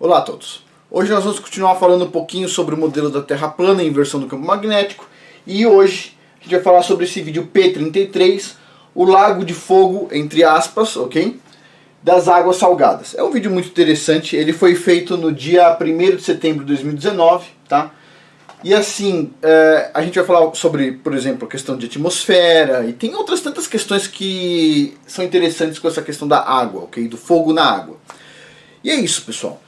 Olá a todos! Hoje nós vamos continuar falando um pouquinho sobre o modelo da Terra plana e inversão do campo magnético. E hoje a gente vai falar sobre esse vídeo P33, o lago de fogo, entre aspas, ok? Das águas salgadas. É um vídeo muito interessante, ele foi feito no dia 1º de setembro de 2019, tá? E assim, a gente vai falar sobre, por exemplo, a questão de atmosfera, e tem outras tantas questões que são interessantes com essa questão da água, ok? Do fogo na água. E é isso, pessoal.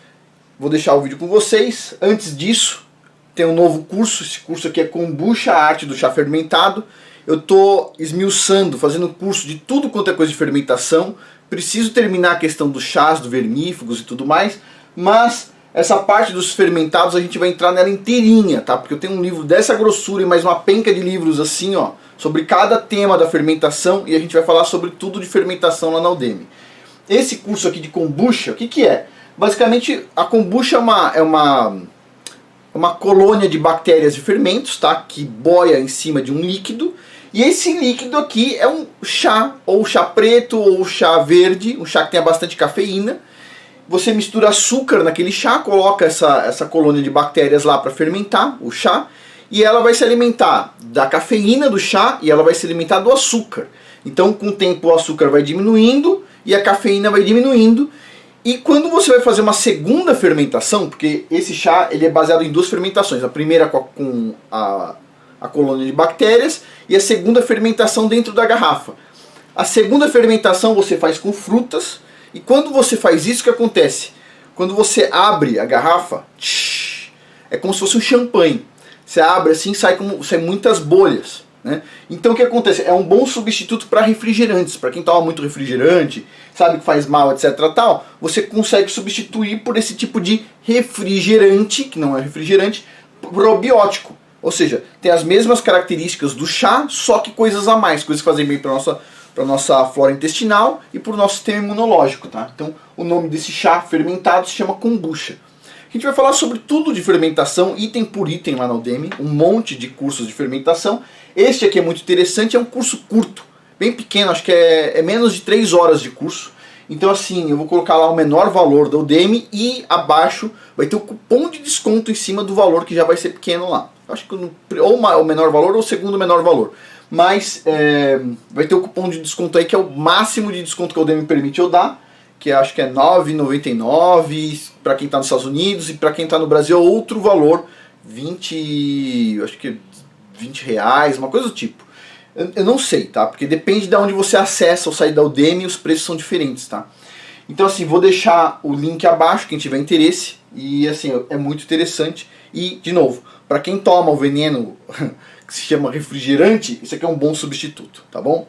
Vou deixar o vídeo com vocês. Antes disso, tem um novo curso. Esse curso aqui é Kombucha, a arte do chá fermentado. Eu estou esmiuçando, fazendo curso de tudo quanto é coisa de fermentação. Preciso terminar a questão dos chás, do vermífugos e tudo mais. Mas essa parte dos fermentados a gente vai entrar nela inteirinha, tá? Porque eu tenho um livro dessa grossura e mais uma penca de livros assim, ó, sobre cada tema da fermentação. E a gente vai falar sobre tudo de fermentação lá na Udemy. Esse curso aqui de Kombucha, o que que é? Basicamente, a kombucha é uma colônia de bactérias e fermentos, tá? Que boia em cima de um líquido. E esse líquido aqui é um chá, ou chá preto, ou chá verde, um chá que tenha bastante cafeína. Você mistura açúcar naquele chá, coloca essa colônia de bactérias lá para fermentar o chá. E ela vai se alimentar da cafeína do chá e ela vai se alimentar do açúcar. Então, com o tempo, o açúcar vai diminuindo e a cafeína vai diminuindo. E quando você vai fazer uma segunda fermentação, porque esse chá ele é baseado em duas fermentações, a primeira com a colônia de bactérias e a segunda fermentação dentro da garrafa. A segunda fermentação você faz com frutas, e quando você faz isso, o que acontece? Quando você abre a garrafa, é como se fosse um champanhe. Você abre assim, sai muitas bolhas. Né? Então o que acontece? É um bom substituto para refrigerantes. Para quem toma muito refrigerante, sabe que faz mal, etc. tal, você consegue substituir por esse tipo de refrigerante, que não é refrigerante, probiótico. Ou seja, tem as mesmas características do chá, só que coisas a mais, coisas que fazem bem para a nossa flora intestinal e para o nosso sistema imunológico. Tá? Então o nome desse chá fermentado se chama kombucha. A gente vai falar sobre tudo de fermentação, item por item lá na Udemy, um monte de cursos de fermentação. Este aqui é muito interessante, é um curso curto, bem pequeno, acho que é menos de 3 horas de curso. Então assim, eu vou colocar lá o menor valor da Udemy e abaixo vai ter o cupom de desconto em cima do valor que já vai ser pequeno lá. Acho que ou o menor valor ou o segundo menor valor. Mas vai ter o cupom de desconto aí que é o máximo de desconto que a Udemy permite eu dar. Que acho que é R$ 9,99 para quem está nos Estados Unidos, e para quem está no Brasil é outro valor, acho que R$ 20, uma coisa do tipo. Eu não sei, tá? Porque depende de onde você acessa o site da Udemy, os preços são diferentes, tá? Então assim, vou deixar o link abaixo, quem tiver interesse, e assim, é muito interessante. E, de novo, para quem toma o veneno que se chama refrigerante, isso aqui é um bom substituto, tá bom?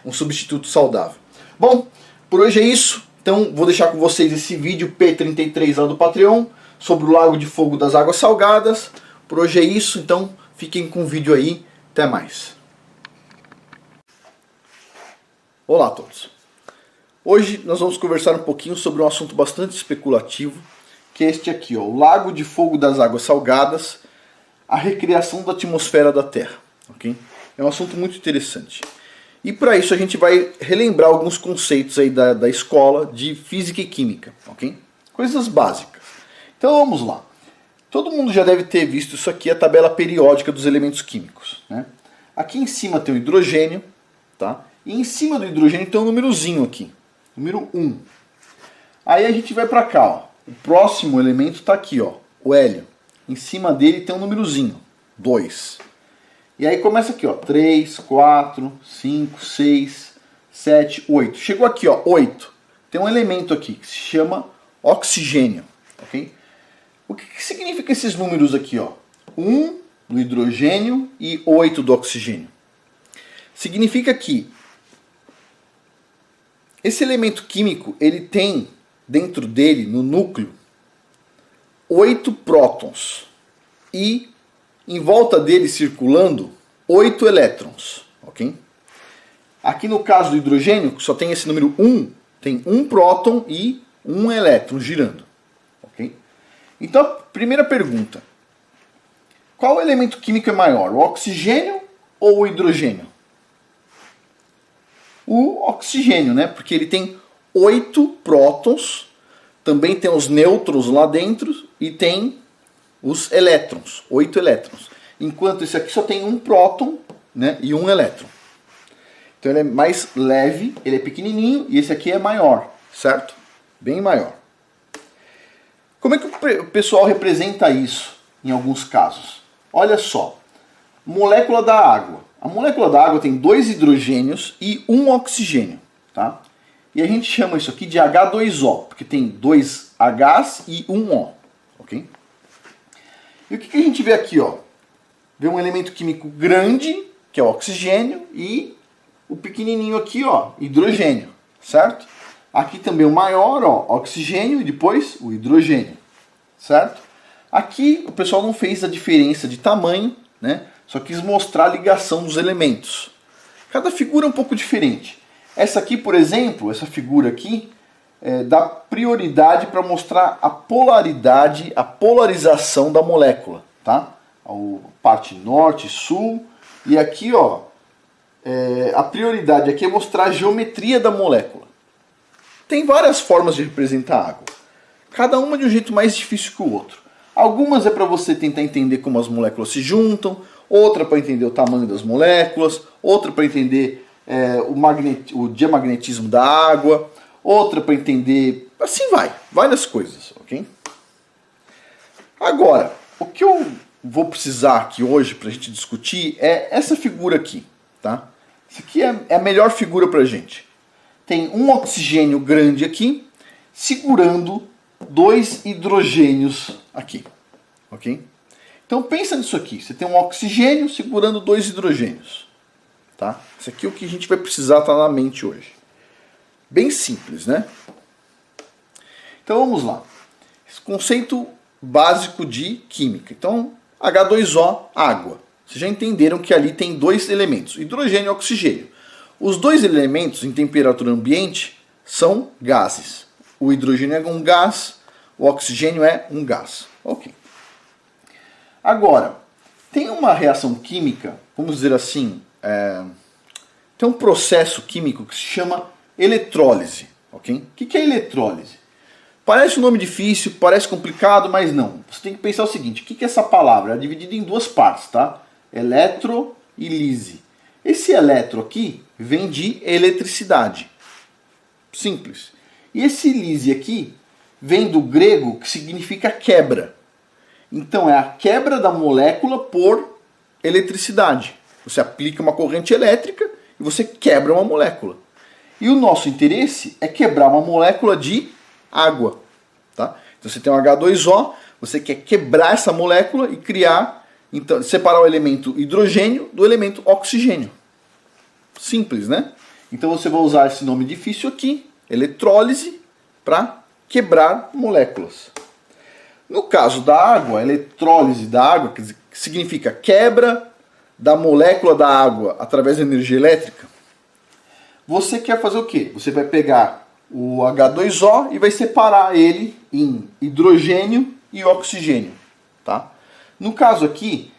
Um substituto saudável. Bom, por hoje é isso. Então vou deixar com vocês esse vídeo P33 lá do Patreon sobre o Lago de Fogo das Águas Salgadas. Por hoje é isso, então fiquem com o vídeo aí. Até mais. Olá a todos. Hoje nós vamos conversar um pouquinho sobre um assunto bastante especulativo, que é este aqui, ó, o Lago de Fogo das Águas Salgadas, a recriação da atmosfera da Terra. Okay? É um assunto muito interessante. E para isso a gente vai relembrar alguns conceitos aí da escola de física e química, ok? Coisas básicas. Então vamos lá. Todo mundo já deve ter visto isso aqui, a tabela periódica dos elementos químicos, né? Aqui em cima tem o hidrogênio, tá? E em cima do hidrogênio tem um númerozinho aqui, número 1. Aí a gente vai para cá, ó. O próximo elemento está aqui, ó, o hélio. Em cima dele tem um númerozinho, 2. E aí começa aqui, ó, 3, 4, 5, 6, 7, 8. Chegou aqui, ó, 8. Tem um elemento aqui que se chama oxigênio, ok? O que significa esses números aqui, ó? 1 do hidrogênio e 8 do oxigênio. Significa que esse elemento químico, ele tem dentro dele, no núcleo, 8 prótons e em volta dele circulando 8 elétrons, ok? Aqui no caso do hidrogênio, que só tem esse número 1, tem um próton e um elétron girando, ok? Então, a primeira pergunta: qual elemento químico é maior, o oxigênio ou o hidrogênio? O oxigênio, né? Porque ele tem 8 prótons também tem os nêutrons lá dentro e tem os elétrons, 8 elétrons. Enquanto esse aqui só tem um próton, né, e um elétron. Então ele é mais leve, ele é pequenininho e esse aqui é maior, certo? Bem maior. Como é que o pessoal representa isso em alguns casos? Olha só, molécula da água. A molécula da água tem 2 hidrogênios e 1 oxigênio, tá? E a gente chama isso aqui de H2O, porque tem 2 Hs e 1 O, ok? E o que a gente vê aqui, ó? Vê um elemento químico grande, que é o oxigênio, e o pequenininho aqui, ó, hidrogênio, certo? Aqui também o maior, ó, oxigênio e depois o hidrogênio, certo? Aqui o pessoal não fez a diferença de tamanho, né? Só quis mostrar a ligação dos elementos. Cada figura é um pouco diferente. Essa aqui, por exemplo, essa figura aqui, dá prioridade para mostrar a polaridade, a polarização da molécula, tá? A parte norte, sul, e aqui, ó, a prioridade aqui é mostrar a geometria da molécula. Tem várias formas de representar a água, cada uma de um jeito mais difícil que o outro. Algumas é para você tentar entender como as moléculas se juntam, outra para entender o tamanho das moléculas, outra para entender o diamagnetismo da água, outra para entender, assim vai, várias coisas, ok? Agora, o que eu vou precisar aqui hoje para a gente discutir é essa figura aqui, tá? Essa aqui é a melhor figura para a gente. Tem um oxigênio grande aqui, segurando 2 hidrogênios aqui, ok? Então pensa nisso aqui, você tem um oxigênio segurando 2 hidrogênios, tá? Isso aqui é o que a gente vai precisar estar na mente hoje. Bem simples, né? Então vamos lá. Esse conceito básico de química. Então, H2O, água. Vocês já entenderam que ali tem 2 elementos, hidrogênio e oxigênio. Os 2 elementos em temperatura ambiente são gases. O hidrogênio é um gás, o oxigênio é um gás. Ok. Agora, tem uma reação química, vamos dizer assim, tem um processo químico que se chama eletrólise. Okay? O que é eletrólise? Parece um nome difícil, parece complicado, mas não. Você tem que pensar o seguinte, o que é essa palavra? É dividida em 2 partes, tá? Eletro e lise. Esse eletro aqui vem de eletricidade. Simples. E esse lise aqui vem do grego que significa quebra. Então é a quebra da molécula por eletricidade. Você aplica uma corrente elétrica e você quebra uma molécula. E o nosso interesse é quebrar uma molécula de água. Tá? Então você tem um H2O, você quer quebrar essa molécula e criar, então, separar o elemento hidrogênio do elemento oxigênio. Simples, né? Então você vai usar esse nome difícil aqui, eletrólise, para quebrar moléculas. No caso da água, a eletrólise da água, que significa quebra da molécula da água através da energia elétrica, você quer fazer o quê? Você vai pegar o H2O e vai separar ele em hidrogênio e oxigênio. Tá? No caso aqui,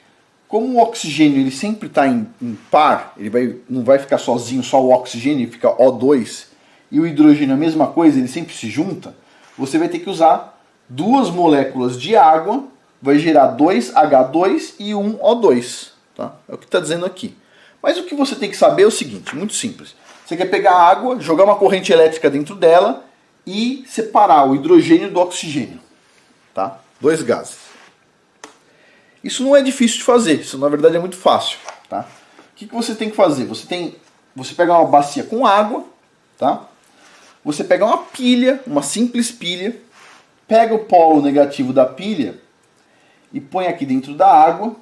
como o oxigênio ele sempre está em par, ele não vai ficar sozinho, só o oxigênio, ele fica O2, e o hidrogênio a mesma coisa, ele sempre se junta, você vai ter que usar 2 moléculas de água, vai gerar 2 H2 e 1 O2. Tá? É o que está dizendo aqui. Mas o que você tem que saber é o seguinte, muito simples. Você quer pegar a água, jogar uma corrente elétrica dentro dela e separar o hidrogênio do oxigênio. Tá? 2 gases. Isso não é difícil de fazer, isso na verdade é muito fácil. Tá? O que você tem que fazer? Você pega uma bacia com água, tá? Você pega uma pilha, uma simples pilha, pega o polo negativo da pilha e põe aqui dentro da água,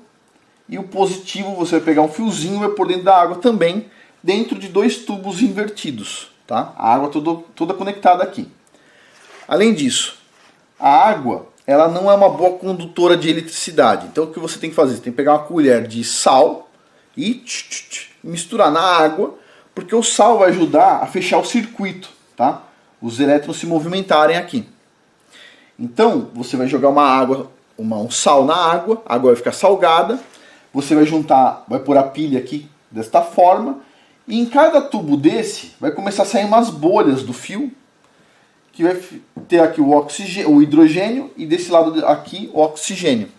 e o positivo você vai pegar um fiozinho e vai pôr dentro da água também, dentro de 2 tubos invertidos. Tá? A água toda conectada aqui. Além disso, a água ela não é uma boa condutora de eletricidade. Então o que você tem que fazer? Você tem que pegar uma colher de sal e misturar na água, porque o sal vai ajudar a fechar o circuito, tá? Os elétrons se movimentarem aqui. Então você vai jogar um sal na água, a água vai ficar salgada, você vai pôr a pilha aqui desta forma, e em cada tubo desse vai começar a sair umas bolhas do fio, que vai ter aqui o hidrogênio e desse lado aqui o oxigênio.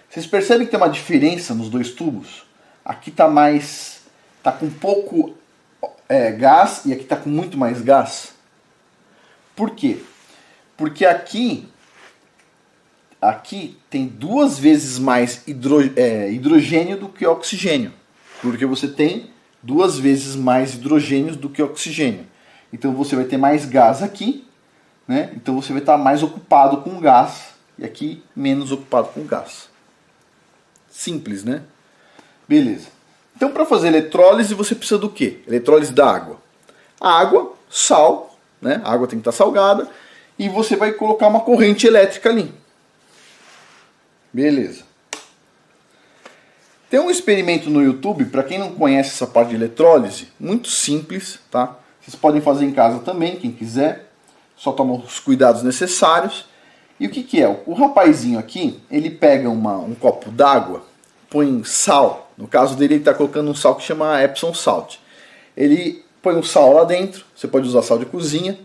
Vocês percebem que tem uma diferença nos dois tubos? Aqui está com pouco gás e aqui está com muito mais gás. Por quê? Porque aqui tem 2 vezes mais hidrogênio do que oxigênio. Porque você tem 2 vezes mais hidrogênio do que oxigênio. Então você vai ter mais gás aqui, né? Então você vai estar mais ocupado com gás e aqui menos ocupado com gás. Simples, né? Beleza. Então para fazer eletrólise você precisa do quê? Eletrólise da água. A água, sal, né? A água tem que estar salgada e você vai colocar uma corrente elétrica ali. Beleza. Tem um experimento no YouTube, para quem não conhece essa parte de eletrólise, muito simples, tá? Vocês podem fazer em casa também, quem quiser. Só toma os cuidados necessários. E o que é? O rapazinho aqui, ele pega um copo d'água, põe sal. No caso dele, ele está colocando um sal que chama Epsom Salt. Ele põe o sal lá dentro, você pode usar sal de cozinha,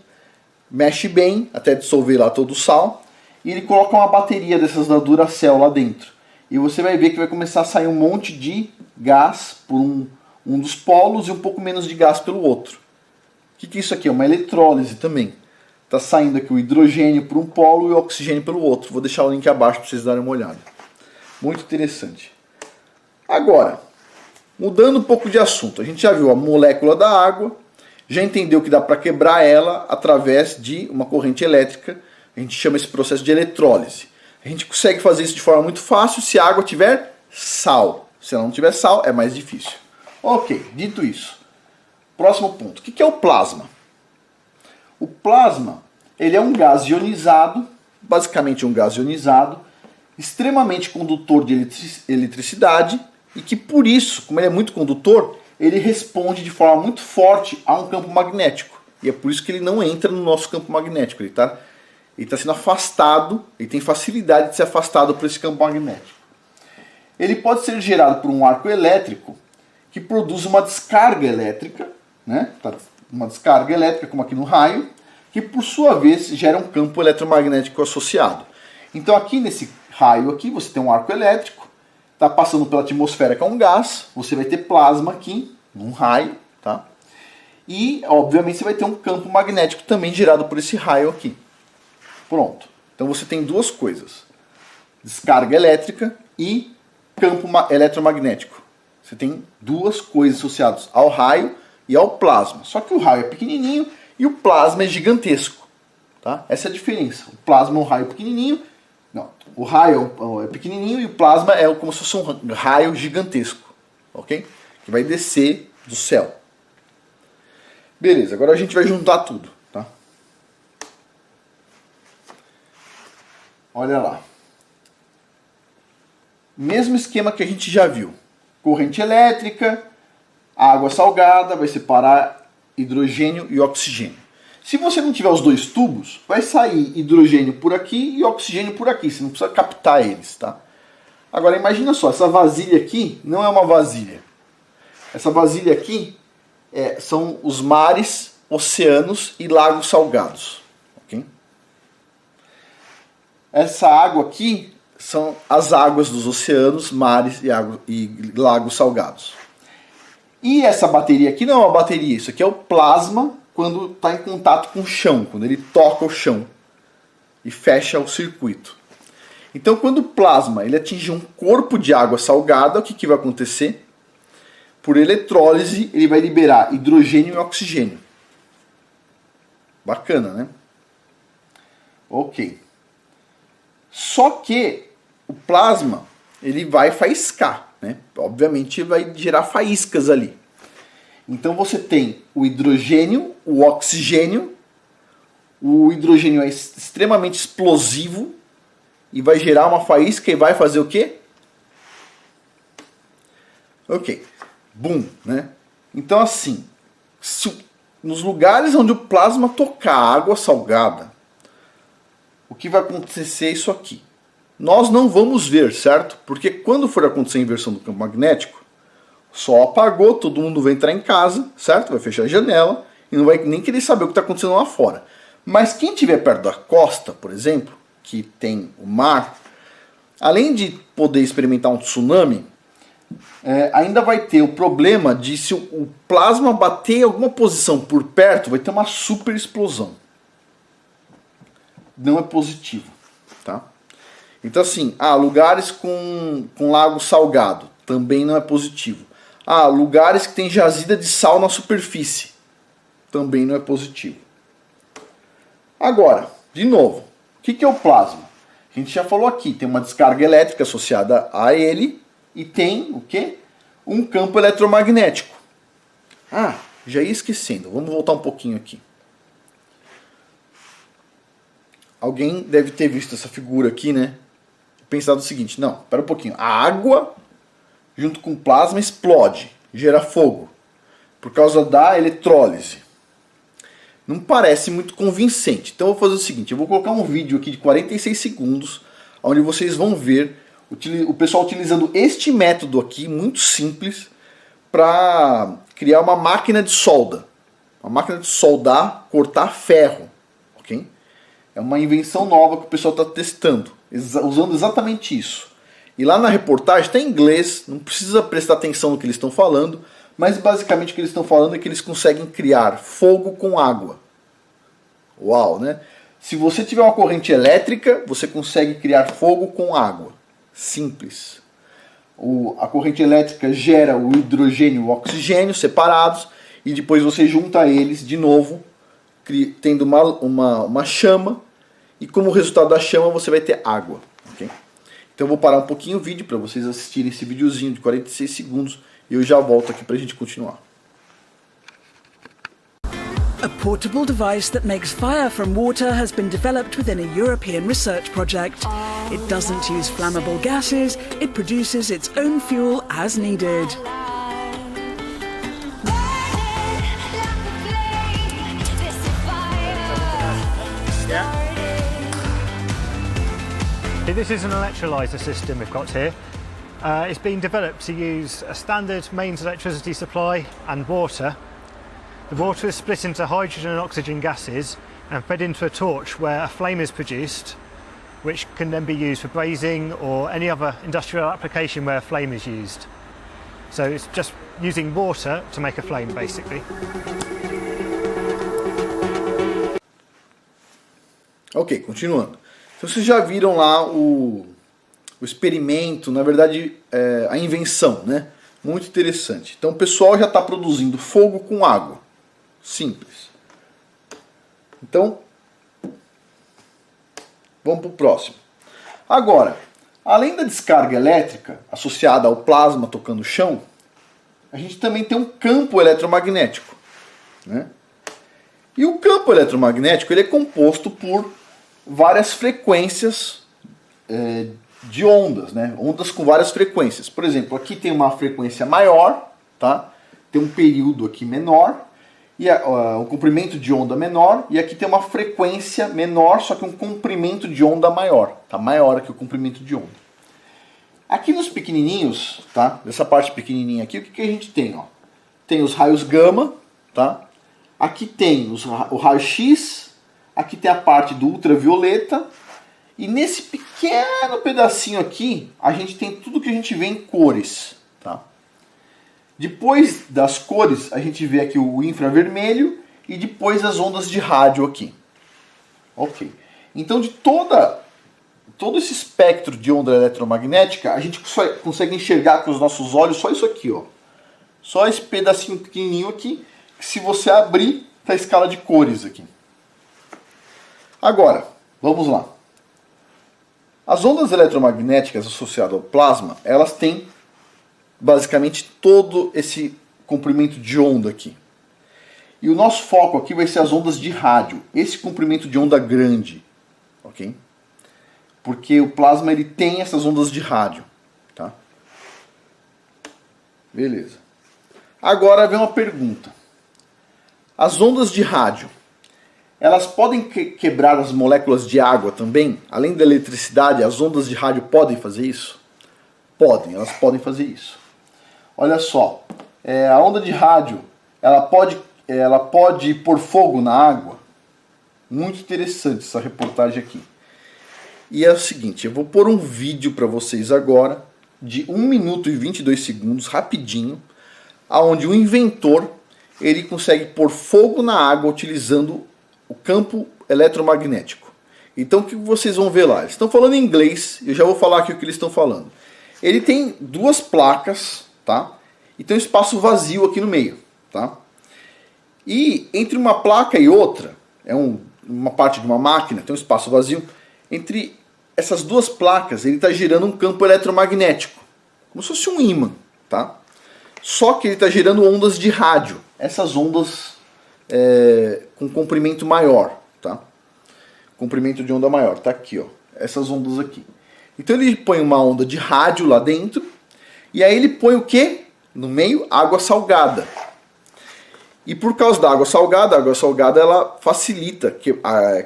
mexe bem até dissolver lá todo o sal. E ele coloca uma bateria dessas da Duracell lá dentro. E você vai ver que vai começar a sair um monte de gás por um dos polos e um pouco menos de gás pelo outro. O que é isso aqui? É uma eletrólise também. Está saindo aqui o hidrogênio por um polo e o oxigênio pelo outro. Vou deixar o link abaixo para vocês darem uma olhada. Muito interessante. Agora, mudando um pouco de assunto. A gente já viu a molécula da água, já entendeu que dá para quebrar ela através de uma corrente elétrica. A gente chama esse processo de eletrólise. A gente consegue fazer isso de forma muito fácil se a água tiver sal. Se ela não tiver sal, é mais difícil. Ok, dito isso. Próximo ponto. O que é o plasma? O plasma, ele é um gás ionizado, basicamente um gás ionizado, extremamente condutor de eletricidade e que por isso, como ele é muito condutor, ele responde de forma muito forte a um campo magnético. E é por isso que ele não entra no nosso campo magnético. Ele está sendo afastado, ele tem facilidade de ser afastado por esse campo magnético. Ele pode ser gerado por um arco elétrico que produz uma descarga elétrica, né? Uma descarga elétrica, como aqui no raio, que por sua vez gera um campo eletromagnético associado. Então aqui nesse raio aqui você tem um arco elétrico, está passando pela atmosfera com um gás, você vai ter plasma aqui, num raio, tá? E obviamente você vai ter um campo magnético também gerado por esse raio aqui. Pronto. Então você tem 2 coisas. Descarga elétrica e campo eletromagnético. Você tem 2 coisas associadas ao raio e ao plasma. Só que o raio é pequenininho e o plasma é gigantesco. Tá? Essa é a diferença. O plasma é um raio pequenininho. Não, o raio é pequenininho e o plasma é como se fosse um raio gigantesco. Ok? Que vai descer do céu. Beleza, agora a gente vai juntar tudo. Tá? Olha lá. Mesmo esquema que a gente já viu. Corrente elétrica, água salgada, vai separar hidrogênio e oxigênio. Se você não tiver os 2 tubos, vai sair hidrogênio por aqui e oxigênio por aqui. Você não precisa captar eles, tá? Agora imagina só, essa vasilha aqui não é uma vasilha. Essa vasilha aqui são os mares, oceanos e lagos salgados. Okay? Essa água aqui são as águas dos oceanos, mares e lagos salgados. E essa bateria aqui não é uma bateria, isso aqui é o plasma quando está em contato com o chão, quando ele toca o chão e fecha o circuito. Então quando o plasma ele atinge um corpo de água salgada, o que vai acontecer? Por eletrólise ele vai liberar hidrogênio e oxigênio. Bacana, né? Ok. Só que o plasma ele vai faiscar, né? Obviamente vai gerar faíscas ali. Então você tem o hidrogênio, o oxigênio. O hidrogênio é extremamente explosivo e vai gerar uma faísca e vai fazer o quê? Ok. Boom, né? Então assim, nos lugares onde o plasma tocar água salgada, o que vai acontecer é isso aqui. Nós não vamos ver, certo? Porque quando for acontecer a inversão do campo magnético, o sol apagou, todo mundo vai entrar em casa, certo? Vai fechar a janela e não vai nem querer saber o que está acontecendo lá fora. Mas quem estiver perto da costa, por exemplo, que tem o mar, além de poder experimentar um tsunami, ainda vai ter o problema de se o plasma bater em alguma posição por perto, vai ter uma super explosão. Não é positivo, tá? Então assim, lugares com lago salgado, também não é positivo. Lugares que tem jazida de sal na superfície, também não é positivo. Agora, de novo, o que é o plasma? A gente já falou aqui, tem uma descarga elétrica associada a ele e tem o quê? Um campo eletromagnético. Já ia esquecendo, vamos voltar um pouquinho aqui. Alguém deve ter visto essa figura aqui, né? Pensado o seguinte, não, espera um pouquinho. A água, junto com o plasma, explode, gera fogo, por causa da eletrólise. Não parece muito convincente. Então eu vou fazer o seguinte, eu vou colocar um vídeo aqui de 46 segundos, onde vocês vão ver o pessoal utilizando este método aqui, muito simples, para criar uma máquina de solda. Uma máquina de soldar, cortar ferro. Ok? É uma invenção nova que o pessoal está testando, usando exatamente isso. E lá na reportagem está em inglês, não precisa prestar atenção no que eles estão falando, mas basicamente o que eles estão falando é que eles conseguem criar fogo com água. Uau, né? Se você tiver uma corrente elétrica, você consegue criar fogo com água. Simples. A corrente elétrica gera o hidrogênio e o oxigênio separados e depois você junta eles de novo, tendo uma chama, e como resultado da chama você vai ter água. Okay? Então eu vou parar um pouquinho o vídeo para vocês assistirem esse videozinho de 46 segundos e eu já volto aqui para a gente continuar. A portable device that makes fire from water has been developed within a European research project. It doesn't use flammable gases, it produces its own fuel as needed. This is an electrolyser system we've got here. It's been developed to use a standard mains electricity supply and water. The water is split into hydrogen and oxygen gases and fed into a torch where a flame is produced, which can then be used for brazing or any other industrial application where a flame is used. So it's just using water to make a flame, basically. Ok, continuando. Então vocês já viram lá o experimento, na verdade a invenção, né? Muito interessante. Então o pessoal já está produzindo fogo com água. Simples. Então, vamos para o próximo. Agora, além da descarga elétrica associada ao plasma tocando o chão, a gente também tem um campo eletromagnético, né? E o campo eletromagnético ele é composto por várias frequências de ondas, né? Ondas com várias frequências. Por exemplo, aqui tem uma frequência maior, tá? Tem um período aqui menor, e um comprimento de onda menor, e aqui tem uma frequência menor, só que um comprimento de onda maior, tá? Maior que o comprimento de onda. Aqui nos pequenininhos, tá? Nessa parte pequenininha aqui, o que a gente tem? Ó? Tem os raios gama, tá? Aqui tem o raio X, aqui tem a parte do ultravioleta, e nesse pequeno pedacinho aqui, a gente tem tudo que a gente vê em cores, tá? Depois das cores, a gente vê aqui o infravermelho e depois as ondas de rádio aqui. Ok. Então, de todo esse espectro de onda eletromagnética, a gente só consegue enxergar com os nossos olhos só isso aqui, ó. Só esse pedacinho pequenininho aqui, que se você abrir, tá a escala de cores aqui. Agora, vamos lá. As ondas eletromagnéticas associadas ao plasma, elas têm basicamente todo esse comprimento de onda aqui. E o nosso foco aqui vai ser as ondas de rádio, esse comprimento de onda grande, ok? Porque o plasma ele tem essas ondas de rádio, tá? Beleza. Agora vem uma pergunta. As ondas de rádio, elas podem quebrar as moléculas de água também? Além da eletricidade, as ondas de rádio podem fazer isso? Podem, elas podem fazer isso. Olha só, a onda de rádio, ela pode pôr fogo na água? Muito interessante essa reportagem aqui. E é o seguinte, eu vou pôr um vídeo para vocês agora, de 1 minuto e 22 segundos, rapidinho, onde o inventor ele consegue pôr fogo na água utilizando o campo eletromagnético. Então o que vocês vão ver lá? Eles estão falando em inglês, eu já vou falar aqui o que eles estão falando. Ele tem 2 placas, tá? E tem um espaço vazio aqui no meio, tá? E entre uma placa e outra, uma parte de uma máquina, tem um espaço vazio. Entre essas 2 placas, ele está gerando um campo eletromagnético, como se fosse um ímã, tá? Só que ele está gerando ondas de rádio, essas ondas com comprimento maior, tá? Comprimento de onda maior, tá aqui, ó, essas ondas aqui. Então ele põe uma onda de rádio lá dentro, e aí ele põe o quê? No meio, água salgada. E por causa da água salgada ela facilita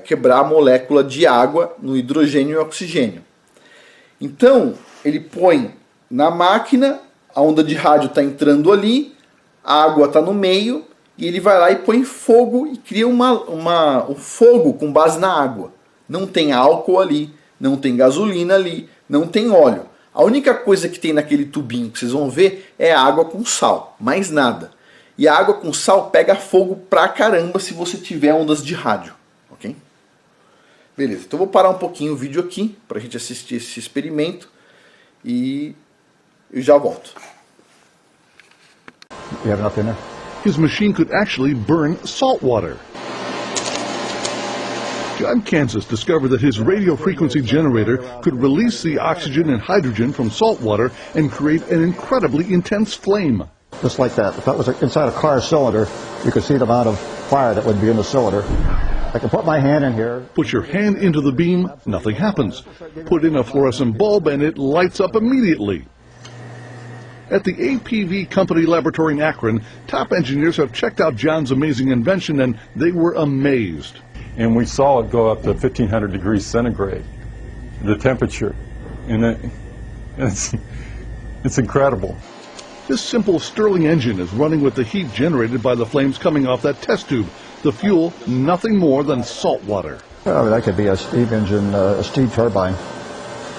quebrar a molécula de água no hidrogênio e oxigênio. Então, ele põe na máquina, a onda de rádio está entrando ali, a água está no meio, e ele vai lá e põe fogo e cria um fogo com base na água. Não tem álcool ali, não tem gasolina ali, não tem óleo. A única coisa que tem naquele tubinho que vocês vão ver é água com sal, mais nada. E a água com sal pega fogo pra caramba se você tiver ondas de rádio, ok? Beleza, então eu vou parar um pouquinho o vídeo aqui pra gente assistir esse experimento e eu já volto. You have enough in there? His machine could actually burn salt water. John Kansas discovered that his radio frequency generator could release the oxygen and hydrogen from salt water and create an incredibly intense flame. Just like that. If that was inside a car cylinder, you could see the amount of fire that would be in the cylinder. I can put my hand in here. Put your hand into the beam, nothing happens. Put in a fluorescent bulb and it lights up immediately. At the APV Company Laboratory in Akron, top engineers have checked out John's amazing invention and they were amazed. And we saw it go up to 1,500 degrees centigrade, the temperature, and it's incredible. This simple Stirling engine is running with the heat generated by the flames coming off that test tube. The fuel, nothing more than salt water. Well, that could be a steam engine, a steam turbine.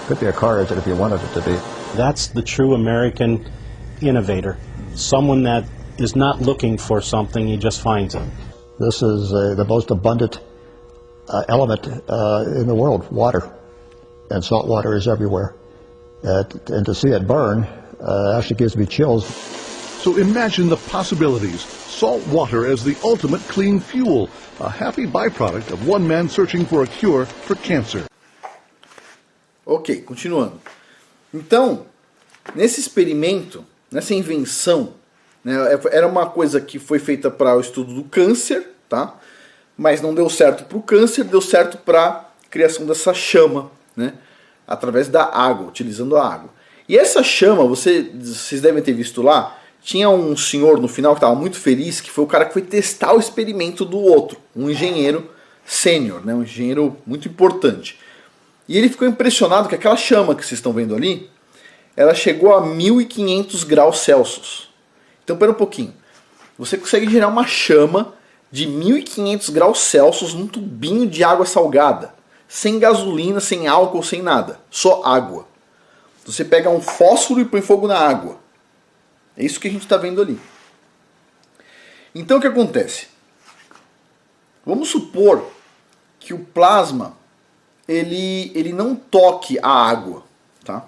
Could be a car engine if you wanted it to be. That's the true American innovator. Someone that is not looking for something, he just finds it. This is the most abundant element in the world, water. And salt water is everywhere. And to see it burn actually gives me chills. So imagine the possibilities. Salt water as the ultimate clean fuel. A happy byproduct of one man searching for a cure for cancer. Ok, continuando. Então, nesse experimento, nessa invenção, né, era uma coisa que foi feita para o estudo do câncer, tá? Mas não deu certo para o câncer, deu certo para a criação dessa chama, né? Através da água, utilizando a água. E essa chama, vocês devem ter visto lá, tinha um senhor no final que estava muito feliz, que foi o cara que foi testar o experimento do outro, um engenheiro sênior, né? Um engenheiro muito importante. E ele ficou impressionado que aquela chama que vocês estão vendo ali, ela chegou a 1500 graus Celsius. Então, pera um pouquinho. Você consegue gerar uma chama de 1500 graus Celsius num tubinho de água salgada, sem gasolina, sem álcool, sem nada, só água. Você pega um fósforo e põe fogo na água. É isso que a gente está vendo ali. Então, o que acontece? Vamos supor que o plasma ele não toque a água, tá?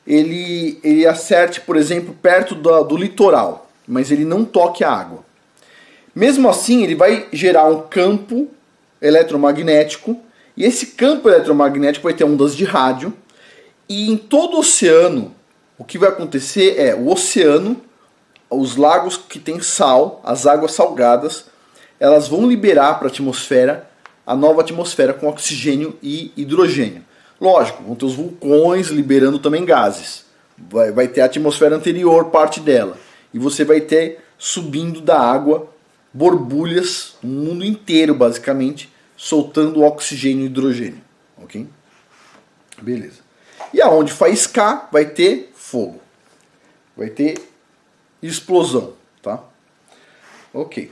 Ele acerte, por exemplo, perto do litoral, mas ele não toque a água. Mesmo assim, ele vai gerar um campo eletromagnético, e esse campo eletromagnético vai ter ondas de rádio, e em todo o oceano, o que vai acontecer é o oceano, os lagos que tem sal, as águas salgadas, elas vão liberar para a atmosfera a nova atmosfera com oxigênio e hidrogênio. Lógico, vão ter os vulcões liberando também gases. Vai ter a atmosfera anterior, parte dela. E você vai ter, subindo da água, borbulhas no mundo inteiro, basicamente, soltando oxigênio e hidrogênio. Ok? Beleza. E aonde faiscar, vai ter fogo. Vai ter explosão. Tá? Ok.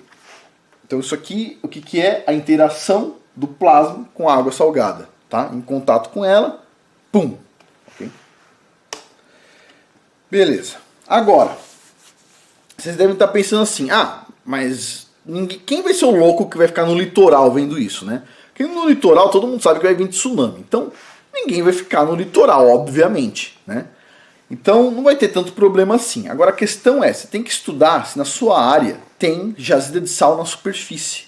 Então isso aqui, o que é a interação do plasma com a água salgada, tá? Em contato com ela, pum. Okay? Beleza. Agora, vocês devem estar pensando assim, mas quem vai ser o louco que vai ficar no litoral vendo isso, né? Porque no litoral todo mundo sabe que vai vir tsunami, então ninguém vai ficar no litoral, obviamente, né? Então não vai ter tanto problema assim. Agora a questão é, você tem que estudar se na sua área tem jazida de sal na superfície,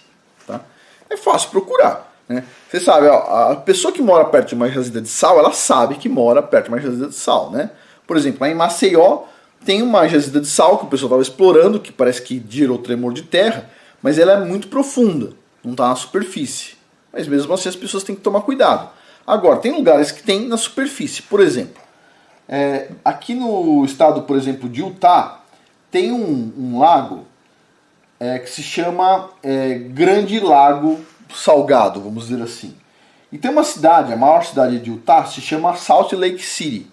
tá? É fácil procurar, né? Você sabe, a pessoa que mora perto de uma jazida de sal, ela sabe que mora perto de uma jazida de sal, né? Por exemplo, lá em Maceió tem uma jazida de sal que o pessoal estava explorando, que parece que gerou tremor de terra, mas ela é muito profunda, não está na superfície. Mas mesmo assim as pessoas têm que tomar cuidado. Agora, tem lugares que tem na superfície, por exemplo, aqui no estado, por exemplo, de Utah, tem um lago que se chama Grande Lago Salgado, vamos dizer assim. E tem uma cidade, a maior cidade de Utah, se chama Salt Lake City.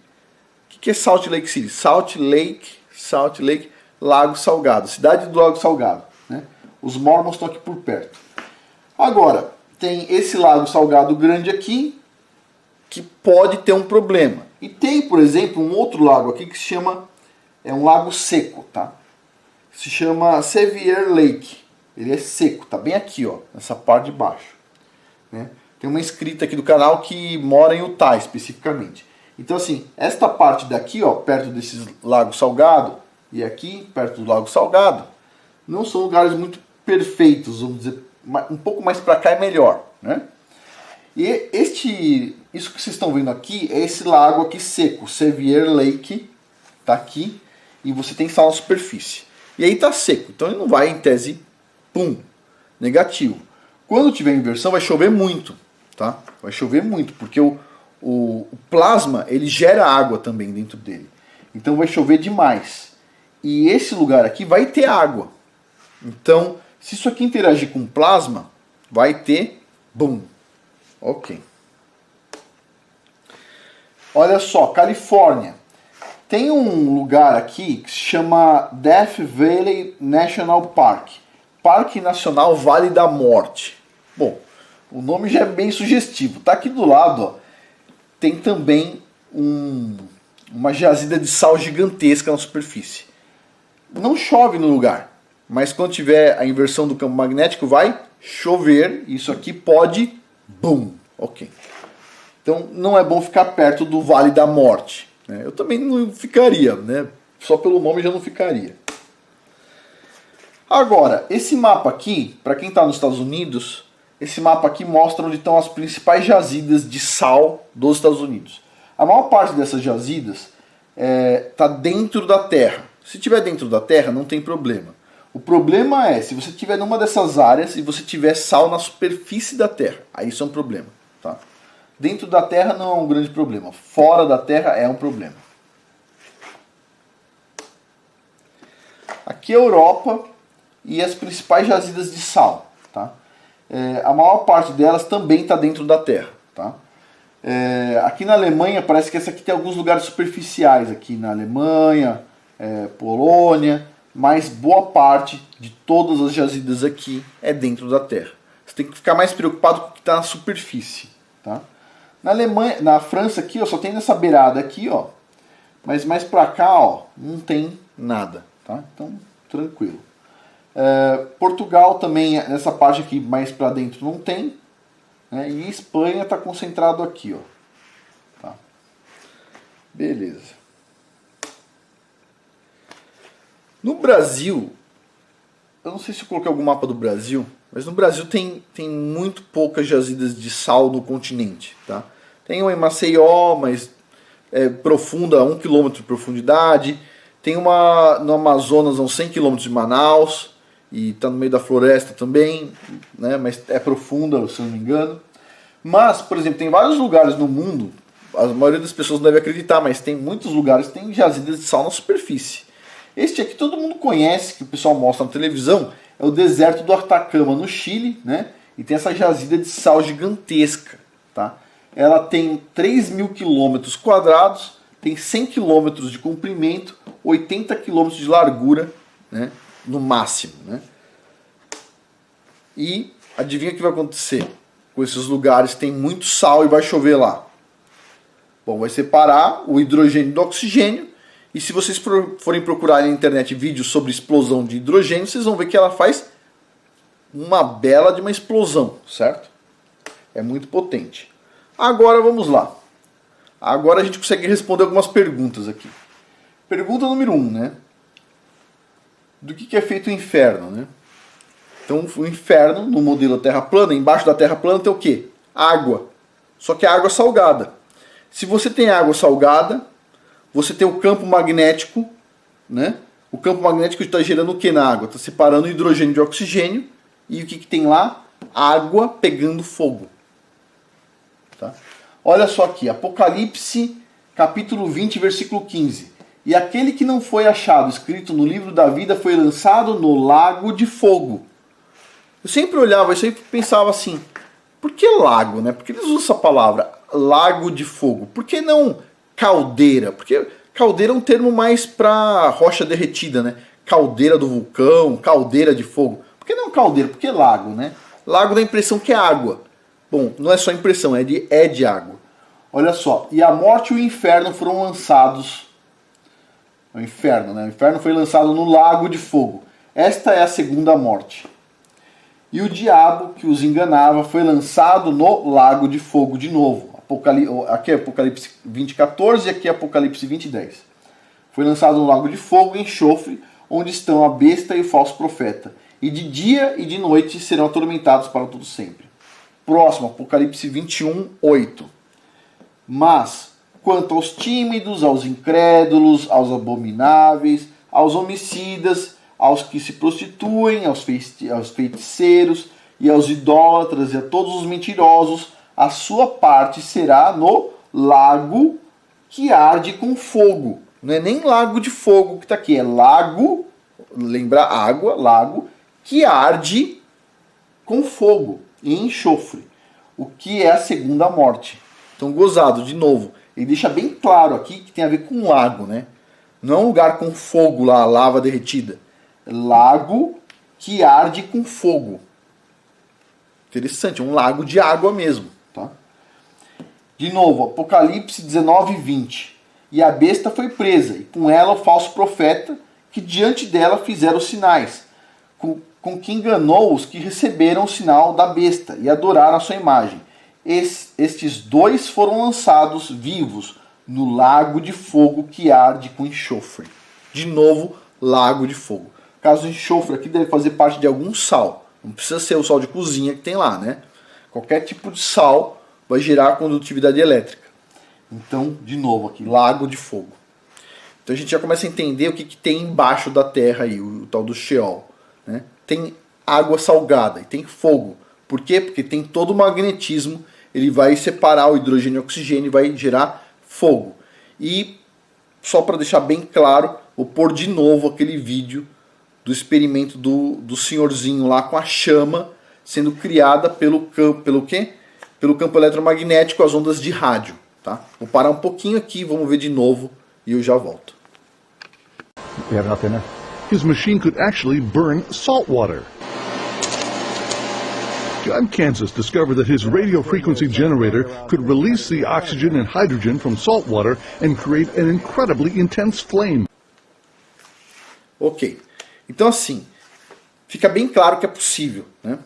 O que é Salt Lake City? Salt Lake, Lago Salgado, cidade do Lago Salgado, né? Os Mormons estão aqui por perto. Agora, tem esse lago salgado grande aqui, que pode ter um problema. E tem, por exemplo, um outro lago aqui que se chama, um lago seco, tá? Se chama Sevier Lake. Ele é seco, tá bem aqui, ó, nessa parte de baixo, né? Tem uma inscrita aqui do canal que mora em Utah, especificamente. Então, assim, esta parte daqui, ó, perto desses lagos salgado, e aqui, perto do lago salgado, não são lugares muito perfeitos, vamos dizer, um pouco mais para cá é melhor, né? E isso que vocês estão vendo aqui é esse lago aqui seco, Sevier Lake, tá aqui, e você tem sal na superfície. E aí tá seco, então ele não vai, em tese, pum, negativo. Quando tiver inversão vai chover muito, tá? Vai chover muito, porque o plasma, ele gera água também dentro dele. Então vai chover demais. E esse lugar aqui vai ter água. Então, se isso aqui interagir com plasma, vai ter boom. Ok. Olha só, Califórnia. Tem um lugar aqui que se chama Death Valley National Park. Parque Nacional Vale da Morte. Bom, o nome já é bem sugestivo. Tá aqui do lado, ó. Tem também uma jazida de sal gigantesca na superfície. Não chove no lugar, mas quando tiver a inversão do campo magnético vai chover. Isso aqui pode, boom, ok. Então não é bom ficar perto do Vale da Morte, né? Eu também não ficaria, né? Só pelo nome já não ficaria. Agora, esse mapa aqui, para quem está nos Estados Unidos, esse mapa aqui mostra onde estão as principais jazidas de sal dos Estados Unidos. A maior parte dessas jazidas está dentro da terra. Se estiver dentro da terra, não tem problema. O problema é se você estiver numa dessas áreas e você tiver sal na superfície da terra. Aí isso é um problema, tá? Dentro da terra não é um grande problema. Fora da terra é um problema. Aqui é a Europa e as principais jazidas de sal, tá? A maior parte delas também está dentro da terra, tá? Aqui na Alemanha parece que essa aqui tem alguns lugares superficiais aqui na Alemanha, Polônia, mas boa parte de todas as jazidas aqui é dentro da terra. Você tem que ficar mais preocupado com o que está na superfície, tá? Na Alemanha, na França aqui, ó, só tem nessa beirada aqui, ó, mas mais para cá, ó, não tem nada, tá? Então tranquilo. Portugal também, nessa parte aqui mais para dentro não tem, né? E Espanha está concentrado aqui, ó. Tá? Beleza. No Brasil, eu não sei se eu coloquei algum mapa do Brasil, mas no Brasil tem muito poucas jazidas de sal no continente, tá? Tem uma em Maceió, mas profunda, a 1 km de profundidade. Tem uma no Amazonas, a uns 100 km de Manaus, e está no meio da floresta também, né? Mas é profunda, se eu não me engano. Mas, por exemplo, tem vários lugares no mundo, a maioria das pessoas não deve acreditar, mas tem muitos lugares que tem jazidas de sal na superfície. Este aqui todo mundo conhece, que o pessoal mostra na televisão, é o deserto do Atacama, no Chile, né? E tem essa jazida de sal gigantesca, tá? Ela tem 3.000 quilômetros quadrados, tem 100 quilômetros de comprimento, 80 quilômetros de largura, né? No máximo, né? E adivinha o que vai acontecer? com esses lugares que tem muito sal e vai chover lá? Bom, vai separar o hidrogênio do oxigênio, e se vocês forem procurar na internet vídeos sobre explosão de hidrogênio, vocês vão ver que ela faz uma bela de uma explosão, certo? É muito potente. Agora vamos lá. Agora a gente consegue responder algumas perguntas aqui. Pergunta número 1, né? Do que é feito o inferno, né? Então o inferno, no modelo Terra plana, embaixo da Terra plana tem o quê? Água. Só que é água salgada. Se você tem água salgada, você tem o campo magnético, né? O campo magnético está gerando o que na água? Está separando hidrogênio de oxigênio. E o que tem lá? Água pegando fogo. Tá? Olha só aqui, Apocalipse, capítulo 20, versículo 15. E aquele que não foi achado escrito no livro da vida foi lançado no lago de fogo. Eu sempre olhava isso e pensava assim, por que lago, né? Por que eles usam essa palavra, lago de fogo? Por que não caldeira? Porque caldeira é um termo mais para rocha derretida, né? Caldeira do vulcão, caldeira de fogo. Por que não caldeira? Por que lago, né? Lago dá a impressão que é água. Bom, não é só impressão, é de água. Olha só, e a morte e o inferno foram lançados... O inferno, né? O inferno foi lançado no lago de fogo. Esta é a segunda morte. E o diabo que os enganava foi lançado no lago de fogo de novo. Aqui é Apocalipse 20:14 e aqui é Apocalipse 20:10. Foi lançado no lago de fogo e enxofre, onde estão a besta e o falso profeta. E de dia e de noite serão atormentados para todo sempre. Próximo, Apocalipse 21:8. Mas, quanto aos tímidos, aos incrédulos, aos abomináveis, aos homicidas, aos que se prostituem, aos feiticeiros e aos idólatras e a todos os mentirosos, a sua parte será no lago que arde com fogo. Não é nem lago de fogo que está aqui, é lago, lembra água, lago, que arde com fogo e enxofre, o que é a segunda morte. Então, gozado, de novo, ele deixa bem claro aqui que tem a ver com lago, né? Não é um lugar com fogo lá, lava derretida. Lago que arde com fogo. Interessante, é um lago de água mesmo, tá? De novo, Apocalipse 19:20. E a besta foi presa, e com ela o falso profeta, que diante dela fizeram sinais, com que enganou os que receberam o sinal da besta e adoraram a sua imagem. Estes dois foram lançados vivos no lago de fogo que arde com enxofre. De novo, lago de fogo. O caso do enxofre aqui deve fazer parte de algum sal. Não precisa ser o sal de cozinha que tem lá, né? Qualquer tipo de sal vai gerar condutividade elétrica. Então, de novo aqui, lago de fogo. Então a gente já começa a entender o que tem embaixo da terra aí, o tal do Sheol, né? Tem água salgada e tem fogo. Por quê? Porque tem todo o magnetismo, ele vai separar o hidrogênio e o oxigênio e vai gerar fogo. E, só para deixar bem claro, vou pôr de novo aquele vídeo do experimento do senhorzinho lá com a chama sendo criada pelo campo eletromagnético, as ondas de rádio. Tá? Vou parar um pouquinho aqui, vamos ver de novo e eu já volto. You have enough in there? His machine could actually burn salt water. John Kansas discovered that his radio frequency generator could release the oxygen and hydrogen from salt water and create an incredibly intense flame. Ok, então assim, fica bem claro que é possível, né?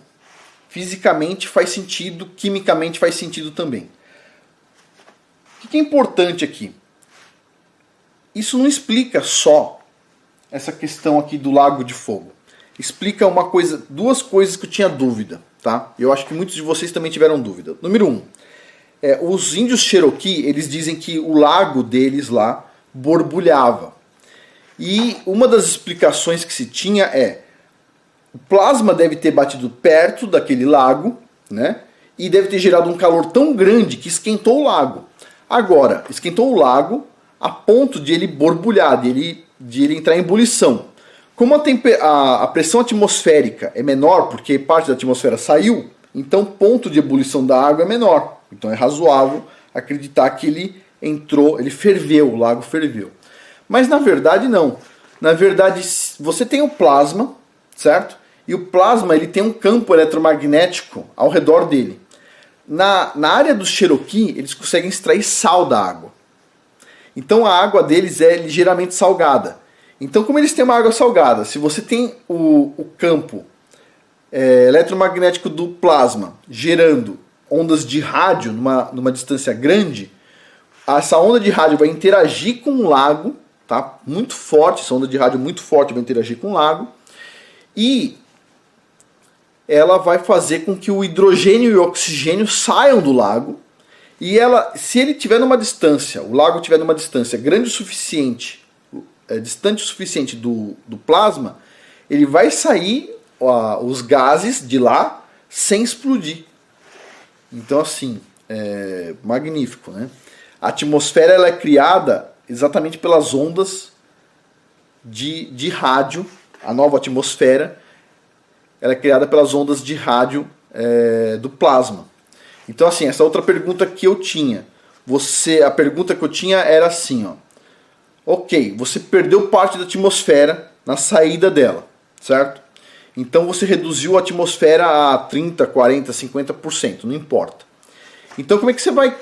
Fisicamente faz sentido, quimicamente faz sentido também. O que é importante aqui? Isso não explica só essa questão aqui do lago de fogo. Explica uma coisa, duas coisas que eu tinha dúvida, tá? Eu acho que muitos de vocês também tiveram dúvida. Número 1, os índios Cherokee, eles dizem que o lago deles lá borbulhava. E uma das explicações que se tinha o plasma deve ter batido perto daquele lago, né? E deve ter gerado um calor tão grande que esquentou o lago. Agora, esquentou o lago a ponto de ele borbulhar, de ele entrar em ebulição. Como a pressão atmosférica é menor, porque parte da atmosfera saiu, então o ponto de ebulição da água é menor. Então é razoável acreditar que ele ferveu, o lago ferveu. Mas na verdade não. Na verdade, você tem o plasma, certo? E o plasma ele tem um campo eletromagnético ao redor dele. Na área dos Cherokee, eles conseguem extrair sal da água. Então a água deles é ligeiramente salgada. Então, como eles têm uma água salgada, se você tem o campo eletromagnético do plasma gerando ondas de rádio numa distância grande, essa onda de rádio vai interagir com o lago, tá? Muito forte, essa onda de rádio muito forte vai interagir com o lago, e ela vai fazer com que o hidrogênio e o oxigênio saiam do lago, e se ele tiver numa distância, o lago tiver numa distância grande o suficiente, distante o suficiente do plasma, ele vai sair os gases de lá sem explodir. Então, assim, é magnífico, né? A atmosfera ela é criada exatamente pelas ondas de rádio. A nova atmosfera ela é criada pelas ondas de rádio do plasma. Então, assim, essa outra pergunta que eu tinha. A pergunta que eu tinha era assim, ó. Ok, você perdeu parte da atmosfera na saída dela, certo? Então você reduziu a atmosfera a 30%, 40%, 50%, não importa. Então como é que você vai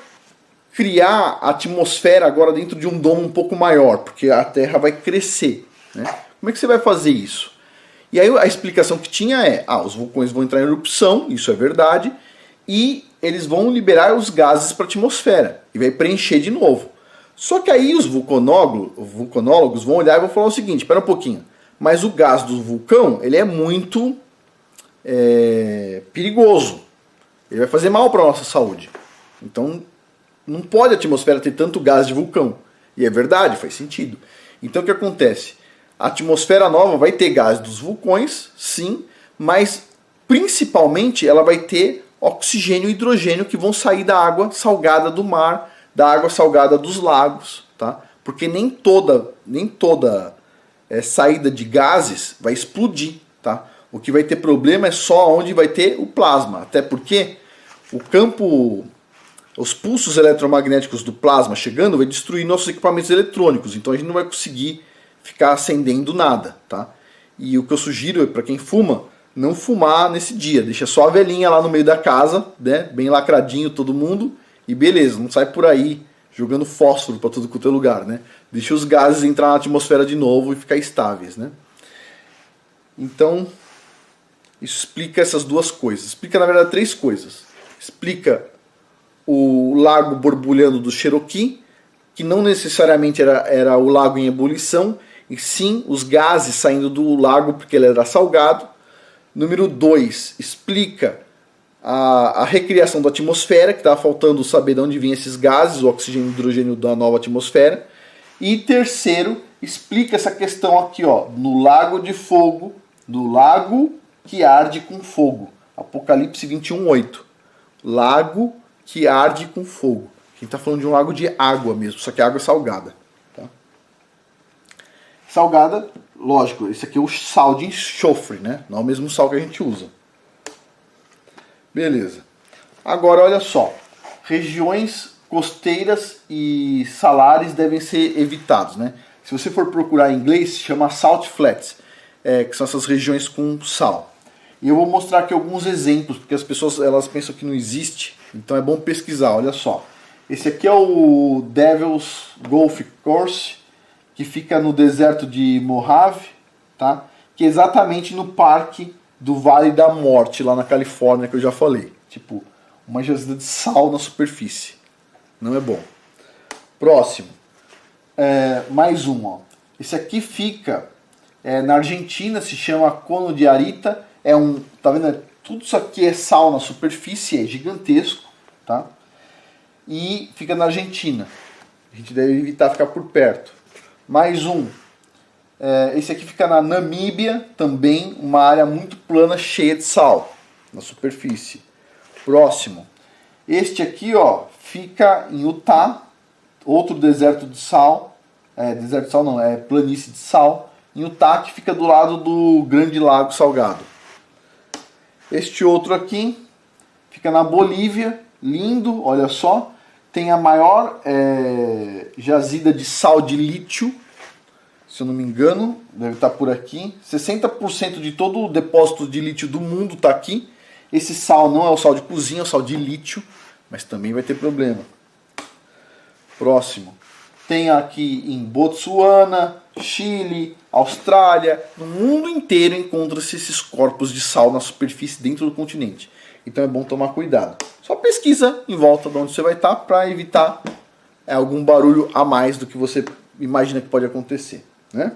criar a atmosfera agora dentro de um domo um pouco maior? Porque a Terra vai crescer, né? Como é que você vai fazer isso? E aí a explicação que tinha os vulcões vão entrar em erupção, isso é verdade, e eles vão liberar os gases para a atmosfera e vai preencher de novo. Só que aí os vulcanólogos vão olhar e vão falar o seguinte, espera um pouquinho, mas o gás do vulcão ele é muito perigoso, ele vai fazer mal para a nossa saúde. Então não pode a atmosfera ter tanto gás de vulcão. E é verdade, faz sentido. Então o que acontece? A atmosfera nova vai ter gás dos vulcões, sim, mas principalmente ela vai ter oxigênio e hidrogênio que vão sair da água salgada do mar, da água salgada dos lagos, tá? Porque nem toda saída de gases vai explodir, tá? O que vai ter problema é só onde vai ter o plasma, até porque os pulsos eletromagnéticos do plasma chegando vai destruir nossos equipamentos eletrônicos, então a gente não vai conseguir ficar acendendo nada, tá? E o que eu sugiro é para quem fuma, não fumar nesse dia, deixa só a velhinha lá no meio da casa, né? Bem lacradinho todo mundo, e beleza, não sai por aí jogando fósforo para tudo quanto é lugar, né? Deixa os gases entrar na atmosfera de novo e ficar estáveis, né? Então, isso explica essas duas coisas. Explica, na verdade, três coisas. Explica o lago borbulhando do Cherokee, que não necessariamente era o lago em ebulição, e sim os gases saindo do lago porque ele era salgado. Número 2, explica a recriação da atmosfera, que estava faltando saber de onde vinham esses gases, o oxigênio e o hidrogênio da nova atmosfera. E terceiro, explica essa questão aqui, ó, no lago de fogo, do lago que arde com fogo. Apocalipse 21:8. Lago que arde com fogo. A gente está falando de um lago de água mesmo, só que a água é salgada. Tá? Salgada, lógico, esse aqui é o sal de enxofre, né? Não é o mesmo sal que a gente usa. Beleza. Agora, olha só. Regiões costeiras e salares devem ser evitados, né? Se você for procurar em inglês, se chama Salt Flats, que são essas regiões com sal. E eu vou mostrar aqui alguns exemplos, porque as pessoas elas pensam que não existe, então é bom pesquisar, olha só. Esse aqui é o Devil's Golf Course, que fica no deserto de Mojave, tá? Que é exatamente no parque do Vale da Morte, lá na Califórnia, que eu já falei. Tipo, uma jazida de sal na superfície. Não é bom. Próximo. Mais um, ó. Esse aqui fica na Argentina, se chama Cono de Arita. Tá vendo? Tudo isso aqui é sal na superfície, é gigantesco, tá? E fica na Argentina. A gente deve evitar ficar por perto. Mais um. Esse aqui fica na Namíbia, também uma área muito plana, cheia de sal na superfície. Próximo. Este aqui, ó, fica em Utah, outro deserto de sal. Deserto de sal não, é planície de sal. Em Utah, que fica do lado do Grande Lago Salgado. Este outro aqui fica na Bolívia, lindo, olha só. Tem a maior jazida de sal de lítio, se eu não me engano, deve estar por aqui. 60% de todo o depósito de lítio do mundo está aqui. Esse sal não é o sal de cozinha, é o sal de lítio, mas também vai ter problema. Próximo. Tem aqui em Botsuana, Chile, Austrália, no mundo inteiro encontram-se esses corpos de sal na superfície dentro do continente. Então é bom tomar cuidado. Só pesquisa em volta de onde você vai estar para evitar algum barulho a mais do que você imagina que pode acontecer, né?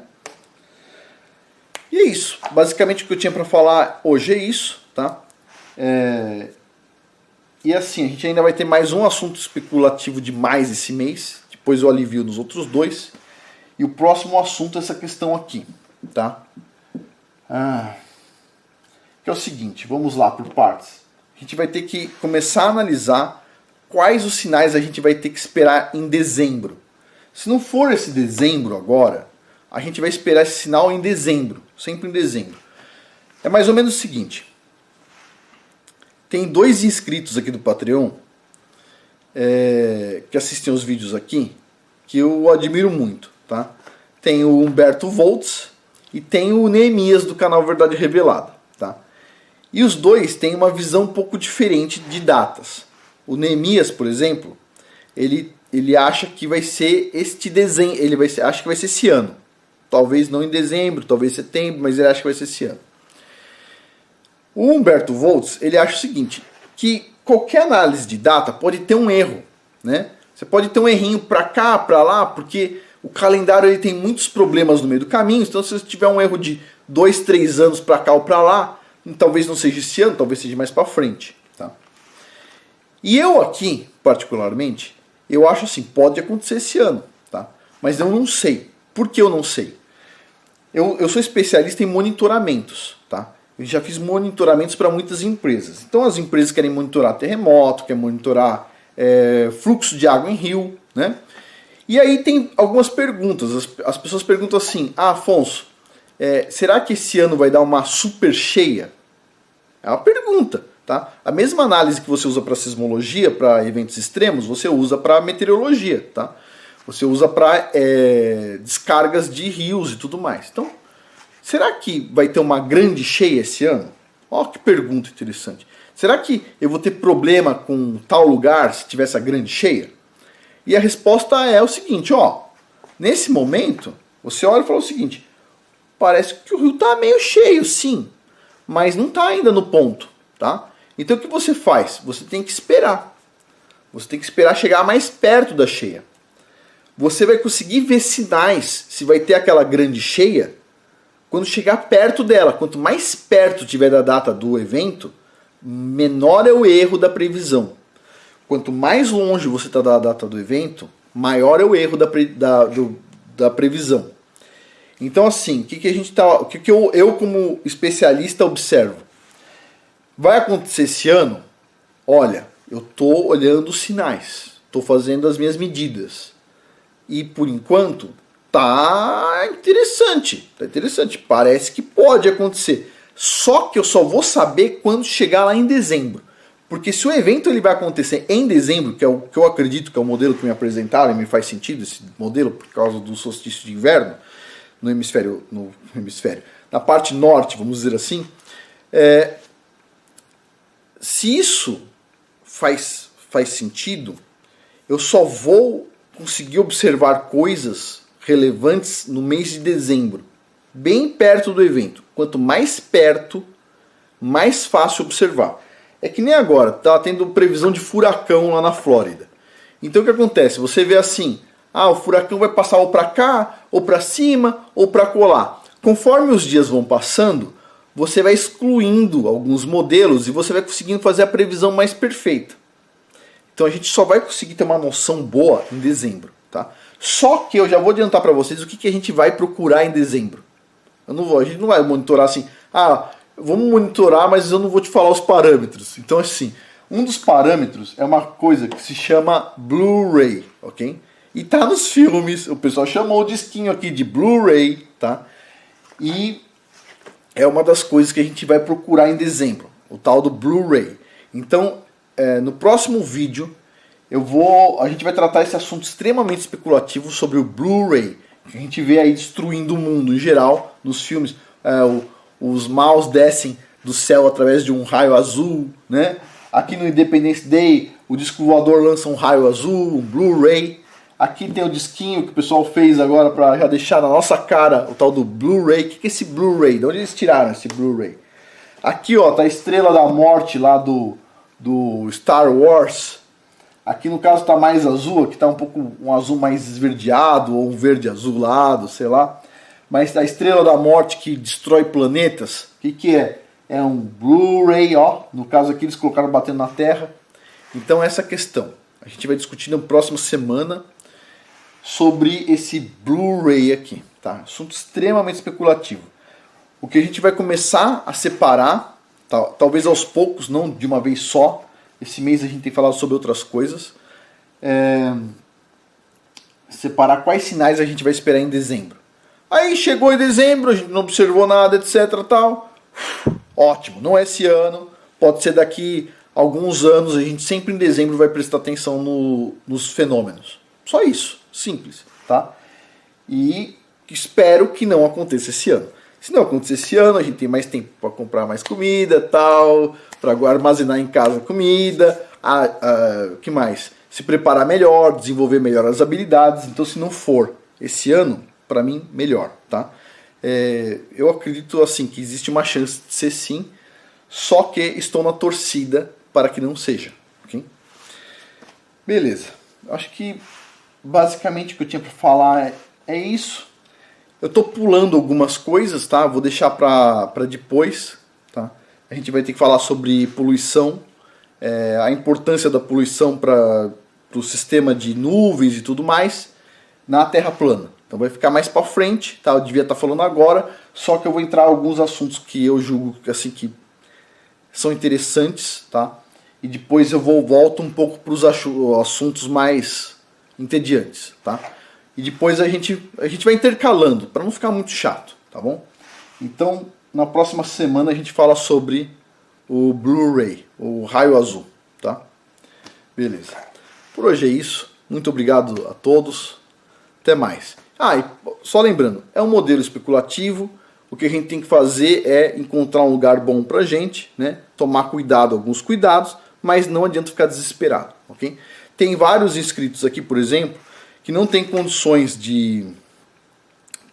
E é isso. Basicamente o que eu tinha para falar hoje é isso, tá? E assim, a gente ainda vai ter mais um assunto especulativo demais esse mês. Depois eu alivio nos outros dois. E o próximo assunto é essa questão aqui, tá? Que é o seguinte, vamos lá por partes. A gente vai ter que começar a analisar quais os sinais a gente vai ter que esperar em dezembro. Se não for esse dezembro agora, a gente vai esperar esse sinal em dezembro, sempre em dezembro. É mais ou menos o seguinte. Tem 2 inscritos aqui do Patreon que assistem os vídeos aqui, que eu admiro muito, tá? Tem o Humberto Voltz e tem o Neemias do canal Verdade Revelada, tá? E os dois têm uma visão um pouco diferente de datas. O Neemias, por exemplo, ele acha que vai ser este desenho, acha que vai ser esse ano. Talvez não em dezembro, talvez em setembro, mas ele acha que vai ser esse ano. O Humberto Voltz, ele acha o seguinte, que qualquer análise de data pode ter um erro, né? Você pode ter um errinho para cá, para lá, porque o calendário ele tem muitos problemas no meio do caminho, então se você tiver um erro de 2, 3 anos para cá ou para lá, talvez não seja esse ano, talvez seja mais para frente, tá? E eu aqui, particularmente, eu acho assim, pode acontecer esse ano, tá? Mas eu não sei. Por que eu não sei? Eu sou especialista em monitoramentos, tá? Eu já fiz monitoramentos para muitas empresas. Então as empresas querem monitorar terremoto, querem monitorar fluxo de água em rio, né? E aí tem algumas perguntas. As pessoas perguntam assim, Afonso, será que esse ano vai dar uma super cheia? É uma pergunta, tá? A mesma análise que você usa para sismologia, para eventos extremos, você usa para meteorologia, tá? Você usa para descargas de rios e tudo mais. Então, será que vai ter uma grande cheia esse ano? Olha que pergunta interessante. Será que eu vou ter problema com tal lugar se tiver essa grande cheia? E a resposta é o seguinte, nesse momento, você olha e fala o seguinte, parece que o rio está meio cheio, sim, mas não está ainda no ponto, tá? Então o que você faz? Você tem que esperar. Você tem que esperar chegar mais perto da cheia. Você vai conseguir ver sinais se vai ter aquela grande cheia quando chegar perto dela. Quanto mais perto tiver da data do evento, menor é o erro da previsão. Quanto mais longe você está da data do evento, maior é o erro da previsão. Então assim, o que eu como especialista observo? Vai acontecer esse ano? Olha, eu estou olhando os sinais, estou fazendo as minhas medidas. E por enquanto tá interessante, parece que pode acontecer. Só que eu só vou saber quando chegar lá em dezembro. Porque se o evento ele vai acontecer em dezembro, que é o que eu acredito que é o modelo que me apresentaram, e me faz sentido esse modelo por causa do solstício de inverno, na parte norte, vamos dizer assim, se isso faz sentido, eu só vou conseguir observar coisas relevantes no mês de dezembro, bem perto do evento. Quanto mais perto, mais fácil observar. É que nem agora, tá tendo previsão de furacão lá na Flórida. Então o que acontece? Você vê assim, o furacão vai passar ou para cá, ou para cima, ou para colar. Conforme os dias vão passando, você vai excluindo alguns modelos e você vai conseguindo fazer a previsão mais perfeita. Então a gente só vai conseguir ter uma noção boa em dezembro, tá? Só que eu já vou adiantar para vocês o que a gente vai procurar em dezembro. A gente não vai monitorar assim, vamos monitorar, mas eu não vou te falar os parâmetros. Então assim, um dos parâmetros é uma coisa que se chama Blu-ray, ok? E tá nos filmes, o pessoal chamou o disquinho aqui de Blu-ray, tá? E é uma das coisas que a gente vai procurar em dezembro, o tal do Blu-ray. Então, no próximo vídeo, a gente vai tratar esse assunto extremamente especulativo sobre o Blu-ray, que a gente vê aí destruindo o mundo em geral, nos filmes. Os maus descem do céu através de um raio azul, né? Aqui no Independence Day, o disco voador lança um raio azul, um Blu-ray. Aqui tem o disquinho que o pessoal fez agora para já deixar na nossa cara o tal do Blu-ray. O que é esse Blu-ray? De onde eles tiraram esse Blu-ray? Aqui, ó, tá a Estrela da Morte lá do Star Wars. Aqui no caso tá mais azul, aqui tá um azul mais esverdeado, ou um verde azulado, sei lá. Mas a Estrela da Morte que destrói planetas, o que é? É um Blu-ray, ó. No caso aqui eles colocaram batendo na Terra. Então essa questão. A gente vai discutir na próxima semana sobre esse Blu-ray aqui, tá? Assunto extremamente especulativo. O que a gente vai começar a separar, talvez aos poucos, não de uma vez só. Esse mês a gente tem falado sobre outras coisas. Separar quais sinais a gente vai esperar em dezembro. Aí chegou em dezembro, a gente não observou nada, etc. Tal. Ótimo, não é esse ano, pode ser daqui a alguns anos, a gente sempre em dezembro vai prestar atenção nos fenômenos. Só isso, simples, tá? E espero que não aconteça esse ano. Se não acontecer esse ano, a gente tem mais tempo para comprar mais comida, tal, para armazenar em casa comida, que mais? Se preparar melhor, desenvolver melhor as habilidades. Então, se não for esse ano, para mim, melhor, tá? Eu acredito assim que existe uma chance de ser sim, só que estou na torcida para que não seja, ok? Beleza, acho que basicamente o que eu tinha para falar é isso. Eu estou pulando algumas coisas, tá? Vou deixar para depois, tá? A gente vai ter que falar sobre poluição, a importância da poluição para o sistema de nuvens e tudo mais na Terra plana. Então vai ficar mais para frente, tá? Eu devia estar falando agora, só que eu vou entrar em alguns assuntos que eu julgo assim, que são interessantes, tá? E depois eu volto um pouco para os assuntos mais entediantes, tá? E depois a gente vai intercalando, para não ficar muito chato, tá bom? Então, na próxima semana a gente fala sobre o Blu-ray, o raio azul, tá? Beleza. Por hoje é isso. Muito obrigado a todos. Até mais. E só lembrando, é um modelo especulativo. O que a gente tem que fazer é encontrar um lugar bom pra gente, né? Tomar cuidado, alguns cuidados, mas não adianta ficar desesperado, ok? Tem vários inscritos aqui, por exemplo, que não tem condições de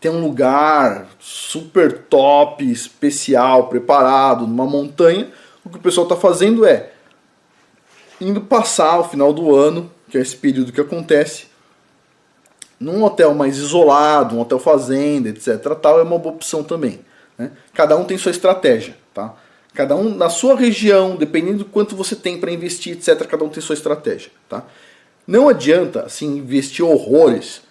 ter um lugar super top, especial, preparado, numa montanha. O que o pessoal está fazendo é indo passar o final do ano, que é esse período que acontece, num hotel mais isolado, um hotel fazenda, etc. Tal, é uma boa opção também, né? Cada um tem sua estratégia, tá? Cada um na sua região, dependendo do quanto você tem para investir, etc. Cada um tem sua estratégia, tá? Não adianta assim investir horrores,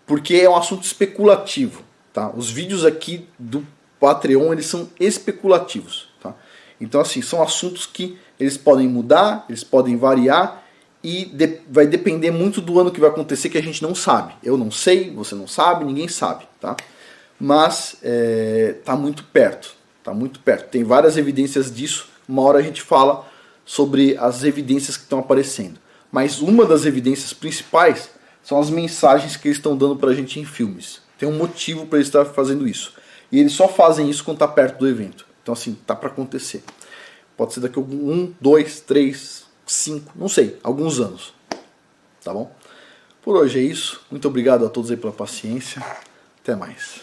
porque é um assunto especulativo, tá? Os vídeos aqui do Patreon, eles são especulativos, tá? Então assim, são assuntos que eles podem mudar, eles podem variar e vai depender muito do ano que vai acontecer, que a gente não sabe. Eu não sei, você não sabe, ninguém sabe, tá? Mas tá muito perto, tá muito perto. Tem várias evidências disso. Uma hora a gente fala sobre as evidências que estão aparecendo. Mas uma das evidências principais são as mensagens que eles estão dando pra gente em filmes. Tem um motivo para eles estar fazendo isso. E eles só fazem isso quando tá perto do evento. Então assim, tá para acontecer. Pode ser daqui a 1, 2, 3, 5, não sei, alguns anos. Tá bom? Por hoje é isso. Muito obrigado a todos aí pela paciência. Até mais.